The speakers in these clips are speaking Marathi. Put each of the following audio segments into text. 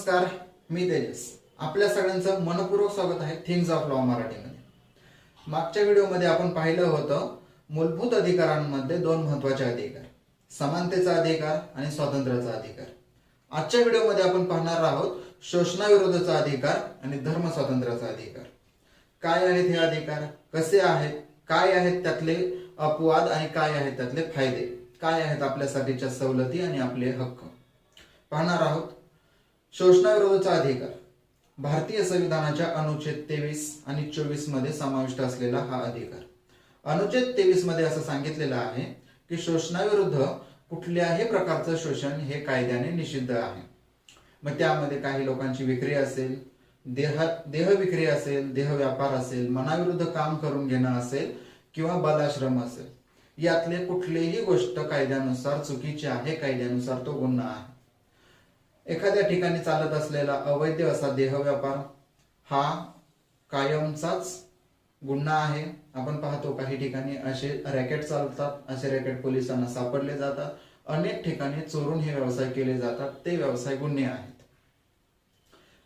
नमस्कार, मी तेजस. आपल्या सगळ्यांचं मनपूर्वक स्वागत आहे थिंग्स ऑफ लॉ मराठीमध्ये. मागच्या व्हिडिओमध्ये आपण पाहिलं होतं मूलभूत अधिकारांमध्ये दोन महत्वाचे अधिकार, समानतेचा अधिकार आणि स्वातंत्र्याचा अधिकार. आजच्या व्हिडिओमध्ये आपण पाहणार आहोत शोषणाविरोधाचा अधिकार आणि धर्म स्वातंत्र्याचा अधिकार. काय आहेत हे अधिकार, कसे आहेत, काय आहेत त्यातले अपवाद आणि काय आहेत त्यातले फायदे, काय आहेत आपल्यासाठीच्या सवलती आणि आपले हक्क पाहणार आहोत. शोषणाविरोधाचा अधिकार भारतीय संविधानाच्या अनुच्छेद 23 आणि 24 मध्ये समाविष्ट असलेला हा अधिकार. अनुच्छेद 23 मध्ये असं सांगितलेलं आहे की शोषणाविरुद्ध कुठल्याही प्रकारचं शोषण हे कायद्याने निषिद्ध आहे. मग त्यामध्ये काही लोकांची विक्री असेल, देह विक्री असेल, देह व्यापार असेल, मनाविरुद्ध काम करून घेणं असेल किंवा बालाश्रम असेल, यातले कुठलीही गोष्ट कायद्यानुसार चुकीची आहे, कायद्यानुसार तो गुन्हा आहे. एखाद्या ठिकाणी चालत असलेला अवैध असा देह व्यापार हा कायमचाच गुन्हा आहे. आपण पाहतो काही ठिकाणी असे रॅकेट चालतात, असे रॅकेट पोलिसांना सापडले जातात. अनेक ठिकाणी चोरून हे व्यवसाय केले जातात, ते व्यवसाय गुन्हे आहेत.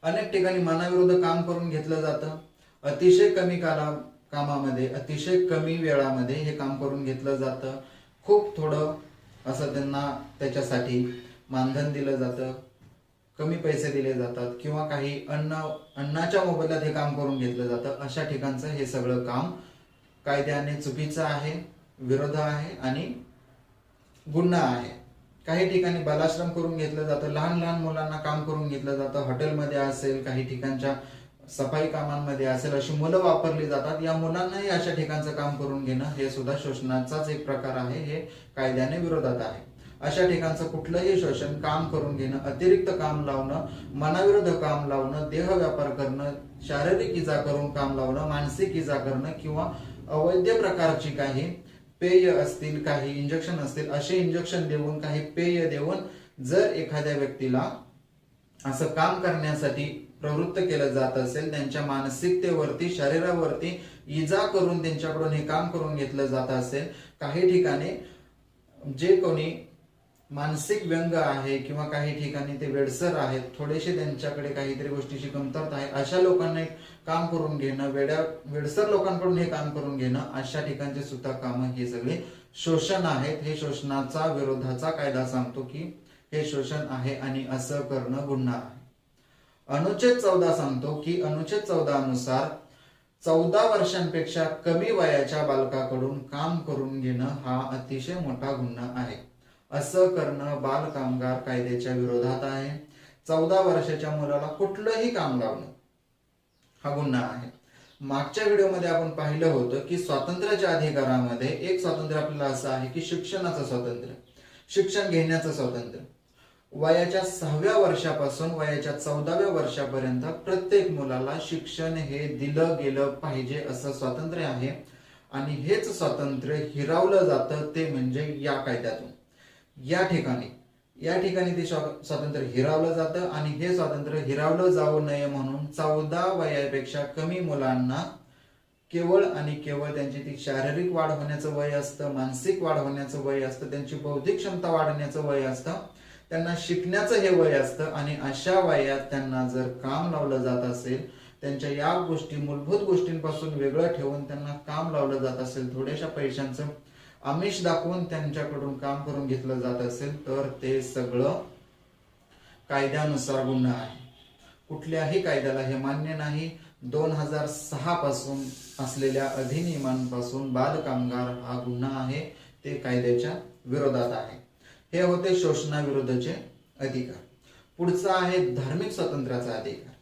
अनेक ठिकाणी मनाविरुद्ध काम करून घेतलं जातं. अतिशय कमी कामामध्ये, अतिशय कमी वेळामध्ये हे काम करून घेतलं जातं. खूप थोडं असं त्यांना त्याच्यासाठी मानधन दिलं जातं, कमी पैसे दिले जातात किंवा काही अन्नाच्या मोबदल्यात हे काम करून घेतलं जातं. अशा ठिकाणचं हे सगळं काम कायद्याने चुकीचं आहे, विरोध आहे आणि गुन्हा आहे. काही ठिकाणी बालाश्रम करून घेतलं जातं, लहान लहान मुलांना काम करून घेतलं जातं. हॉटेलमध्ये असेल, काही ठिकाणच्या सफाई कामांमध्ये असेल, अशी मुलं वापरली जातात. या मुलांनाही अशा ठिकाणचं काम करून घेणं हे सुद्धा शोषणाचाच एक प्रकार आहे, हे कायद्याने विरोधात आहे. अशा ठिकाणचं कुठलंही शोषण, काम करून घेणं, अतिरिक्त काम लावणं, मनाविरुद्ध काम लावणं, देह व्यापार करणं, शारीरिक इजा करून काम लावणं, मानसिक इजा करणं किंवा अवैध प्रकारची काही पेय असतील, काही इंजेक्शन असतील, असे इंजेक्शन देऊन, काही पेय देऊन जर एखाद्या व्यक्तीला असं काम करण्यासाठी प्रवृत्त केलं जात असेल, त्यांच्या मानसिकतेवरती, शरीरावरती इजा करून त्यांच्याकडून हे काम करून घेतलं जात असेल, काही ठिकाणी जे कोणी मानसिक व्यंग आहे किंवा काही ठिकाणी ते वेडसर आहेत, थोडेसे त्यांच्याकडे काहीतरी गोष्टीची कमतरता आहे, अशा लोकांना काम करून घेणं, वेडसर लोकांकडून हे काम करून घेणं, अशा ठिकाणचे सुद्धा काम हे सगळे शोषण आहेत. हे शोषणाचा विरोधाचा कायदा सांगतो की हे शोषण आहे आणि असं करणं गुन्हा आहे. अनुच्छेद 14 सांगतो की अनुच्छेद 14 नुसार 14 वर्षांपेक्षा कमी वयाच्या बालकाकडून काम करून घेणं हा अतिशय मोठा गुन्हा आहे. असं करणं बाल कामगार कायद्याच्या विरोधात आहे. 14 वर्षाच्या मुलाला कुठलंही काम लावणं हा गुन्हा आहे. मागच्या व्हिडिओमध्ये आपण पाहिलं होतं की स्वातंत्र्याच्या अधिकारामध्ये एक स्वातंत्र्य आपल्याला असं आहे की शिक्षणाचं स्वातंत्र्य, शिक्षण घेण्याचं स्वातंत्र्य. वयाच्या 6व्या वर्षापासून वयाच्या 14व्या वर्षापर्यंत प्रत्येक मुलाला शिक्षण हे दिलं गेलं पाहिजे असं स्वातंत्र्य आहे. आणि हेच स्वातंत्र्य हिरावलं जातं ते म्हणजे या कायद्यातून. या ठिकाणी ते स्वातंत्र्य हिरावलं जातं आणि हे स्वातंत्र्य हिरावलं जाऊ नये म्हणून 14 वयापेक्षा कमी मुलांना केवळ आणि केवळ त्यांची ती शारीरिक वाढ होण्याचं वय असतं, मानसिक वाढ होण्याचं वय असतं, त्यांची बौद्धिक क्षमता वाढण्याचं वय असतं, त्यांना शिकण्याचं हे वय असतं. आणि अशा वयात त्यांना जर काम लावलं जात असेल, त्यांच्या या गोष्टी मूलभूत गोष्टींपासून वेगळं ठेवून त्यांना काम लावलं जात असेल, थोड्याशा पैशांचं आमिष दाखवून त्यांच्याकडून काम करून घेतलं जात असेल, तर ते सगळं कायद्यानुसार गुन्हा आहे. कुठल्याही कायद्याला हे मान्य नाही. 2006 पासून असलेल्या अधिनियमांपासून बाल कामगार हा गुन्हा आहे, ते कायद्याच्या विरोधात आहे. हे होते शोषणाविरोधाचे अधिकार. पुढचा आहे धार्मिक स्वातंत्र्याचा अधिकार.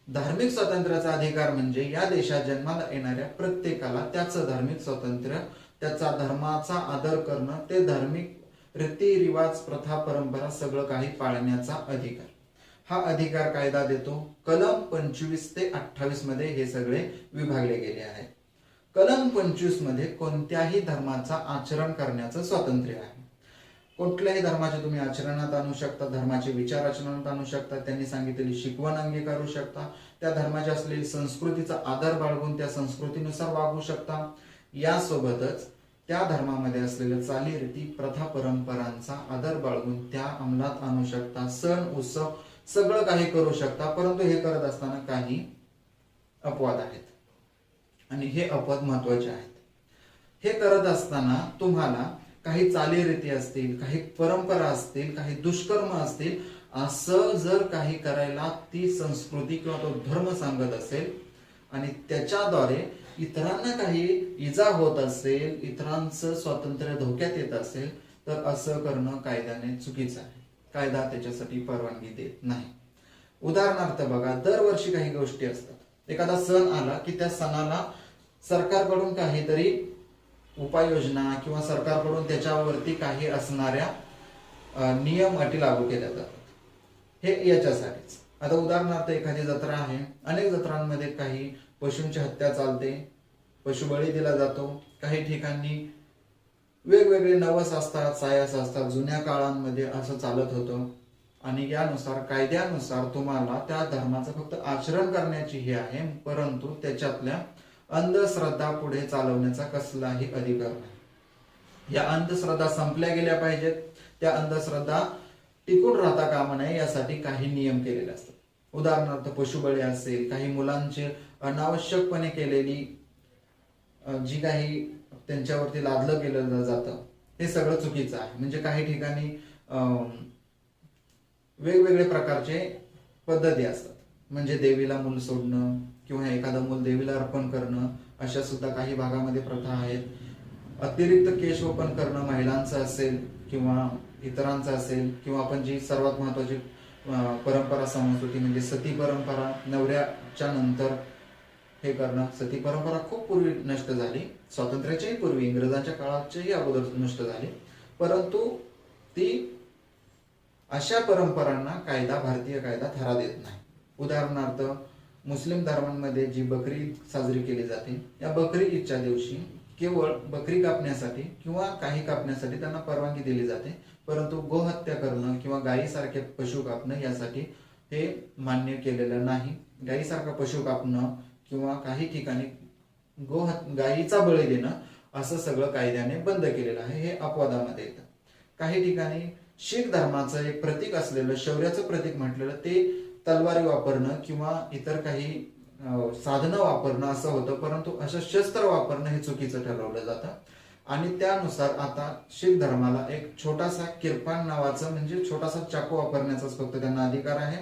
धार्मिक स्वातंत्र्याचा अधिकार म्हणजे या देशात जन्माला येणाऱ्या प्रत्येकाला त्याचं धार्मिक स्वातंत्र्य, त्याचा धर्माचा आदर करणं, ते धार्मिक रीतिरिवाज, प्रथा, परंपरा सगळं काही पाळण्याचा अधिकार. हा अधिकार कायदा देतो. कलम 25 ते 28 मध्ये हे सगळे विभागले गेले आहे. कलम 25 मध्ये कोणत्याही धर्माचा आचरण करण्याचं स्वातंत्र्य आहे. कुठल्याही धर्माचे तुम्ही आचरणात आणू शकता, धर्माचे विचार आचरणात आणू शकता, त्यांनी सांगितलेली शिकवण अंगीकारू शकता, त्या धर्माची असलेली संस्कृतीचा आदर बाळगून त्या संस्कृतीनुसार वागू शकता. यासोबतच त्या धर्मामध्ये असलेल्या चालीरीती, प्रथा, परंपरांचा आदर बाळगून त्या अंमलात आणू शकता. सण उत्सव सगळं काही करू शकता, परंतु हे करत असताना काही अपवाद आहेत आणि हे अपवाद महत्वाचे आहेत. हे करत असताना तुम्हाला काही चालीरीती असतील, काही परंपरा असतील, काही दुष्कर्म असतील, असं जर काही करायला ती संस्कृती किंवा तो धर्म सांगत असेल आणि त्याच्याद्वारे इतरांना काही इजा होत असेल, इतरांचं स्वातंत्र्य धोक्यात येत असेल, तर असं करणं कायद्याने चुकीचं आहे. कायदा त्याच्यासाठी परवानगी देत नाही. उदाहरणार्थ बघा, दरवर्षी काही गोष्टी असतात. एखादा सण आला की त्या सणाला सरकारकडून काहीतरी उपाययोजना किंवा सरकारकडून त्याच्यावरती काही असणाऱ्या नियम अटी लागू केल्या जातात. हे याच्यासाठीच. आता उदाहरणार्थ एखादी जत्रा आहे, अनेक जत्रांमध्ये काही पशूंची हत्या चालते, पशुबळी दिला जातो. काही ठिकाणी वेगवेगळे नवस असतात, सायस असतात. जुन्या काळांमध्ये असं चालत होतं आणि यानुसार कायद्यानुसार तुम्हाला त्या धर्माचं फक्त आचरण करण्याची हे आहे, परंतु त्याच्यातल्या अंधश्रद्धा पुढे चालवण्याचा कसलाही अधिकार नाही. या अंधश्रद्धा संपल्या गेल्या पाहिजेत. त्या अंधश्रद्धा टिकून राहता कामा नये यासाठी काही नियम केलेले असतात. उदाहरणार्थ पशुबळी असेल, काही मुलांची अनावश्यकपणे केलेली जी काही त्यांच्यावरती लादलं गेलं जातं, हे सगळं चुकीचं आहे. म्हणजे काही ठिकाणी वेगवेगळे प्रकारचे पद्धती असतात. म्हणजे देवीला मूल सोडणं किंवा एखादं मूल देवीला अर्पण करणं, अशा सुद्धा काही भागामध्ये प्रथा आहेत. अतिरिक्त केशवपन करणं महिलांचं असेल किंवा इतरांचं असेल, किंवा आपण जी सर्वात महत्वाची परंपरा समजतो ती म्हणजे सती परंपरा, नवऱ्याच्या नंतर हे करणं. सती परंपरा खूप पूर्वी नष्ट झाली, स्वातंत्र्याच्याही पूर्वी, इंग्रजांच्या काळाच्याही अगोदर नष्ट झाली, परंतु ती अशा परंपरांना कायदा, भारतीय कायदा थारा देत नाही. उदाहरणार्थ मुस्लिम धर्मांमध्ये जी बकरी ईद साजरी केली जाते, या बकरी ईदच्या दिवशी केवळ बकरी कापण्यासाठी किंवा काही कापण्यासाठी त्यांना परवानगी दिली जाते, परंतु गोहत्या करणं किंवा गायीसारखे पशु कापणं यासाठी हे मान्य केलेलं नाही. गायीसारखा पशु कापणं किंवा काही ठिकाणी गायीचा बळी देणं असं सगळं कायद्याने बंद केलेलं आहे. हे अपवादामध्ये येतं. काही ठिकाणी शीख धर्माचं एक प्रतीक असलेलं, शौर्याचं प्रतीक म्हटलेलं ते तलवारी वापरणं किंवा इतर काही साधनं वापरणं असं होतं, परंतु असं शस्त्र वापरणं हे चुकीचं ठरवलं जातं. आणि त्यानुसार आता शीख धर्माला एक छोटासा किरपान नावाचं म्हणजे छोटासा चाकू वापरण्याचाच फक्त त्यांना अधिकार आहे.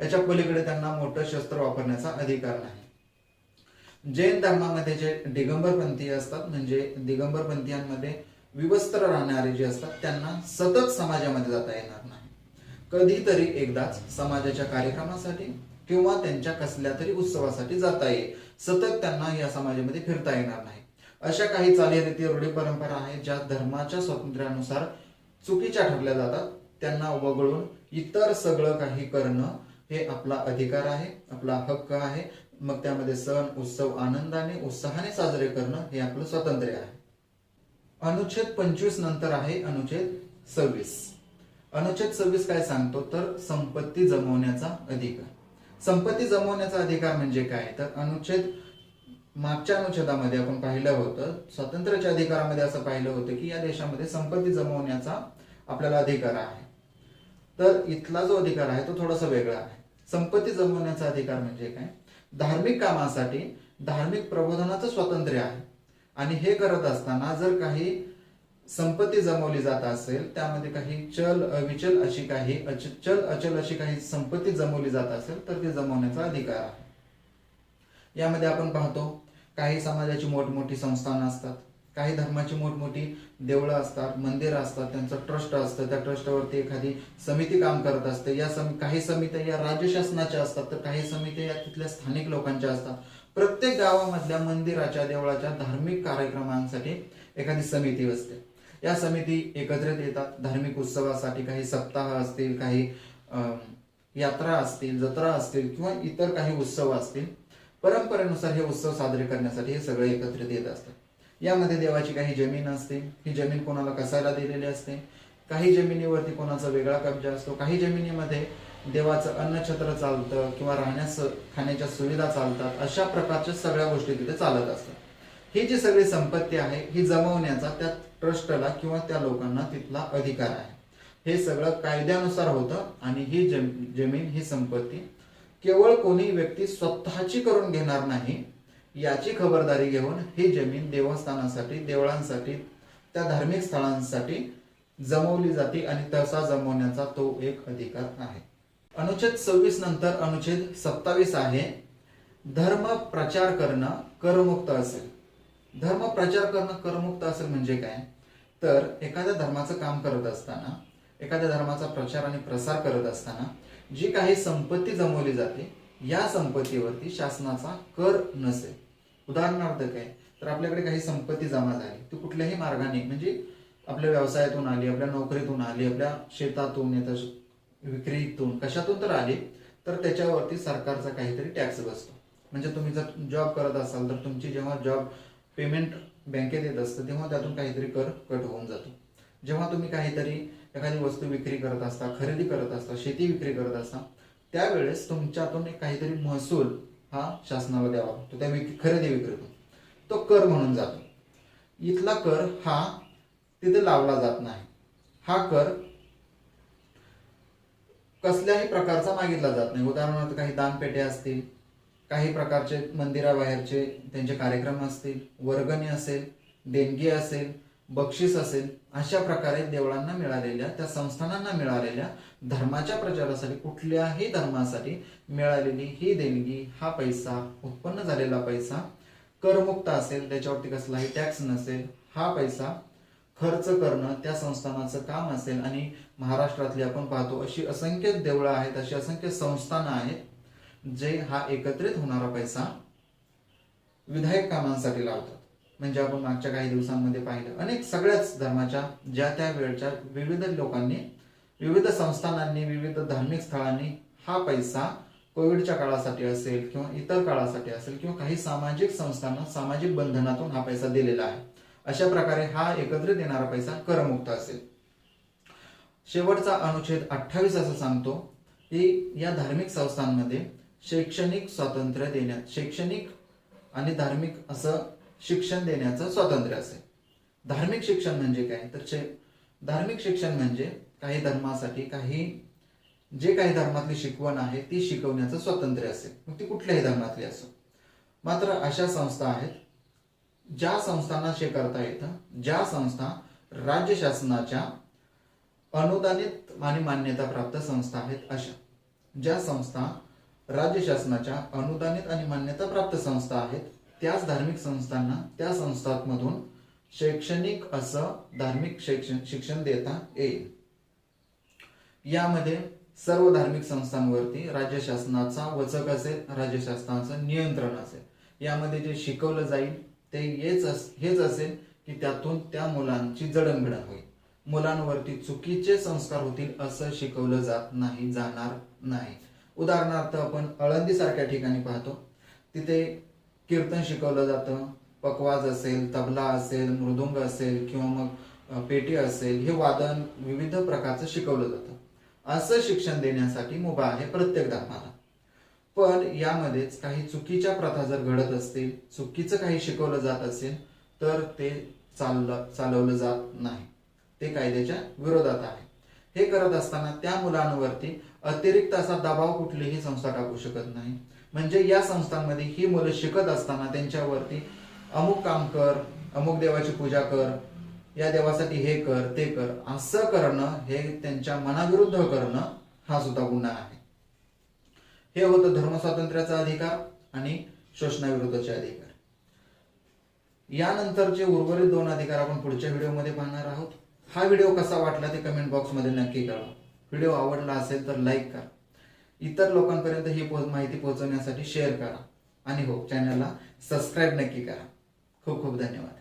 याच्या पलीकडे त्यांना मोठं शस्त्र वापरण्याचा अधिकार नाही. जैन धर्मामध्ये जे दिगंबरपंथी असतात, म्हणजे दिगंबरपंथीयांमध्ये विवस्त्र राहणारे जे असतात, त्यांना सतत समाजामध्ये जाता येणार नाही. कधीतरी एकदाच समाजाच्या कार्यक्रमासाठी किंवा त्यांच्या कसल्या तरी उत्सवासाठी जाता येईल. सतत त्यांना या समाजामध्ये फिरता येणार नाही. अशा काही चालीरीती, रूढी, परंपरा आहेत ज्या धर्माच्या स्वातंत्र्यानुसार चुकीच्या ठरल्या जातात. त्यांना वगळून इतर सगळं काही करणं हे आपला अधिकार आहे, आपला हक्क आहे. मग त्यामध्ये सण उत्सव आनंदाने उत्साहाने साजरे करणं हे आपलं स्वातंत्र्य आहे. अनुच्छेद 25 नंतर आहे अनुच्छेद 26. अनुच्छेद 26 काय सांगतो तर संपत्ती जमवण्याचा अधिकार. संपत्ती जमवण्याचा अधिकार म्हणजे काय तर अनुच्छेद मागच्या अनुच्छेदामध्ये आपण पाहिलं होतं, स्वातंत्र्याच्या अधिकारामध्ये असं पाहिलं होतं की या देशामध्ये संपत्ती जमवण्याचा आपल्याला अधिकार आहे. तर इथला जो अधिकार आहे तो थोडासा वेगळा आहे. संपत्ती जमवण्याचा अधिकार म्हणजे काय, धार्मिक कामासाठी धार्मिक प्रबोधनाचं स्वातंत्र्य आहे आणि हे करत असताना जर काही संपत्ती जमवली जात असेल, त्यामध्ये काही चल अविचल अशी काही चल अचल अशी काही संपत्ती जमवली जात असेल तर ती जमवण्याचा अधिकार आहे. यामध्ये आपण पाहतो काही समाजाची मोठमोठी संस्थानं असतात, काही धर्माची मोठमोठी देवळं असतात, मंदिरं असतात, त्यांचं ट्रस्ट असतं, त्या ट्रस्टवरती एखादी समिती काम करत असते. या काही समित्या या राज्य शासनाच्या असतात, तर काही समित्या या तिथल्या स्थानिक लोकांच्या असतात. प्रत्येक गावामधल्या मंदिराच्या, देवळाच्या धार्मिक कार्यक्रमांसाठी एखादी समिती असते. या समिती एकत्रित येतात धार्मिक उत्सवासाठी. काही सप्ताह असतील, काही यात्रा असतील, जत्रा असतील किंवा इतर काही उत्सव असतील. परंपरेनुसार हे उत्सव साजरे करण्यासाठी हे सगळे एकत्रित येत असतात. यामध्ये देवाची काही जमीन असते, ही जमीन कोणाला कसायला दिलेली असते. काही जमिनीवरती कोणाचा वेगळा कब्जा असतो. काही जमिनीमध्ये देवाचं अन्नछत्र चालतं किंवा राहण्यास खाण्याच्या सुविधा चालतात. अशा प्रकारच्या सगळ्या गोष्टी तिथे चालत असतात. ही जी सगळी संपत्ती आहे ही जमवण्याचा त्या ट्रस्टला किंवा त्या लोकांना तिथला अधिकार आहे. हे सगळं कायद्यानुसार होतं आणि ही जमीन ही संपत्ती केवळ कोणी व्यक्ती स्वतःची करून घेणार नाही याची खबरदारी घेऊन ही जमीन देवस्थानासाठी, देवळांसाठी, त्या धार्मिक स्थळांसाठी जमवली जाते आणि तसा जमवण्याचा तो एक अधिकार आहे. अनुच्छेद 26 नंतर अनुच्छेद 27 आहे, धर्म प्रचार करणं करमुक्त असेल. धर्म प्रचार करणं करमुक्त असेल म्हणजे काय, तर एखाद्या धर्माचं काम करत असताना, एखाद्या धर्माचा प्रचार आणि प्रसार करत असताना जी काही संपत्ती जमवली जाते या संपत्तीवरती शासनाचा कर नसेल. उदाहरणार्थ काय, तर आपल्याकडे काही संपत्ती जमा झाली, ती कुठल्याही मार्गाने म्हणजे आपल्या व्यवसायातून आली, आपल्या नोकरीतून आली, आपल्या शेतातून, विक्रीतून, कशातून तर आली, तर त्याच्यावरती सरकारचा काहीतरी टॅक्स बसतो. म्हणजे तुम्ही जर जॉब करत असाल तर तुमची जेव्हा जॉब पेमेंट बँकेत येत असतं तेव्हा त्यातून काहीतरी कर कट होऊन जातो. जेव्हा तुम्ही काहीतरी एखादी वस्तू विक्री करत असता, खरेदी करत असता, शेती विक्री करत असता, त्यावेळेस तुमच्यातून एक काहीतरी महसूल हा शासनाला द्यावा लागतो. त्या खरेदी विक्रीतून तो कर म्हणून जातो. इथला कर हा तिथे लावला जात नाही. हा कर कसल्याही प्रकारचा मागितला जात नाही. उदाहरणार्थ काही दानपेट्या असतील, काही प्रकारचे मंदिराबाहेरचे त्यांचे कार्यक्रम असतील, वर्गणी असेल, देणगी असेल, बक्षीस असेल, अशा प्रकारे देवळांना मिळालेल्या, त्या संस्थानांना मिळालेल्या धर्माच्या प्रचारासाठी, कुठल्याही धर्मासाठी मिळालेली ही देणगी, हा पैसा, उत्पन्न झालेला पैसा करमुक्त असेल, त्याच्यावरती कसलाही टॅक्स नसेल. हा पैसा खर्च करणं त्या संस्थानाचं काम असेल. आणि महाराष्ट्रातली आपण पाहतो अशी असंख्य देवळं आहेत, अशी असंख्य संस्थानं आहेत जे हा एकत्रित होणारा पैसा विधायक कामांसाठी लावतात. म्हणजे आपण मागच्या काही दिवसांमध्ये पाहिलं, अनेक सगळ्याच धर्माच्या ज्या त्या वेळच्या विविध लोकांनी, विविध संस्थानांनी, विविध धार्मिक स्थळांनी हा पैसा कोविडच्या काळासाठी असेल किंवा इतर काळासाठी असेल किंवा काही सामाजिक संस्थांना, सामाजिक बंधनातून हा पैसा दिलेला आहे. अशा प्रकारे हा एकत्रित येणारा पैसा करमुक्त असेल. शेवटचा अनुच्छेद 28 असं सांगतो की या धार्मिक संस्थांमध्ये शैक्षणिक स्वातंत्र्य देण्यात, शैक्षणिक आणि धार्मिक असं शिक्षण देण्याचं स्वातंत्र्य असेल. धार्मिक शिक्षण म्हणजे काय, तर धार्मिक शिक्षण म्हणजे काही धर्मासाठी जे काही धर्मातली शिकवण आहे ती शिकवण्याचं स्वातंत्र्य असेल, मग ती कुठल्याही धर्मातली असो. मात्र अशा संस्था आहेत ज्या संस्थांना हे करता येतं, ज्या संस्था राज्य शासनाच्या अनुदानित आणि मान्यता प्राप्त संस्था आहेत. अशा ज्या संस्था राज्य शासनाच्या अनुदानित आणि मान्यता प्राप्त संस्था आहेत, त्याच धार्मिक संस्थांना त्या संस्थांमधून शैक्षणिक असं धार्मिक शिक्षण देता येईल. यामध्ये सर्व धार्मिक संस्थांवरती राज्य शासनाचा वचक असेल, राज्य शासनाचं नियंत्रण असेल. यामध्ये जे शिकवलं जाईल ते हेच असेल की त्यातून त्या मुलांची जडणघडण होईल. मुलांवरती चुकीचे संस्कार होतील असं शिकवलं जात नाही, जाणार नाही. उदाहरणार्थ आपण आळंदी सारख्या ठिकाणी पाहतो, तिथे कीर्तन शिकवलं जातं, पखवाज असेल, तबला असेल, मृदुंग असेल किंवा मग पेटी असेल, हे वादन विविध प्रकारचं शिकवलं जातं. असं शिक्षण देण्यासाठी मुभा आहे प्रत्येक धर्माला. पण यामध्येच काही चुकीच्या प्रथा जर घडत असतील, चुकीचं काही शिकवलं जात असेल तर ते चालवलं जात नाही, ते कायद्याच्या विरोधात आहे. हे करत असताना त्या मुलांवरती अतिरिक्त असा दबाव कुठलीही संस्था टाकू शकत नाही. म्हणजे या संस्थांमध्ये ही मुलं शिकत असताना त्यांच्यावरती अमुक काम कर, अमुक देवाची पूजा कर, या देवासाठी हे कर, ते कर, असं करणं, हे त्यांच्या मनाविरुद्ध करणं हा सुद्धा गुन्हा आहे. हे होतं धर्मस्वातंत्र्याचा अधिकार आणि शोषणाविरुद्धचे अधिकार. यानंतरचे उर्वरित 2 अधिकार आपण पुढच्या व्हिडिओमध्ये पाहणार आहोत. हा व्हिडिओ कसा वाटला ते कमेंट बॉक्समध्ये नक्की कळवा. व्हिडिओ आवडला असेल तर लाईक करा, इतर लोकांपर्यंत ही माहिती पोहोचवण्यासाठी शेअर करा आणि हो, चॅनलला सबस्क्राईब नक्की करा. खूप खूप धन्यवाद.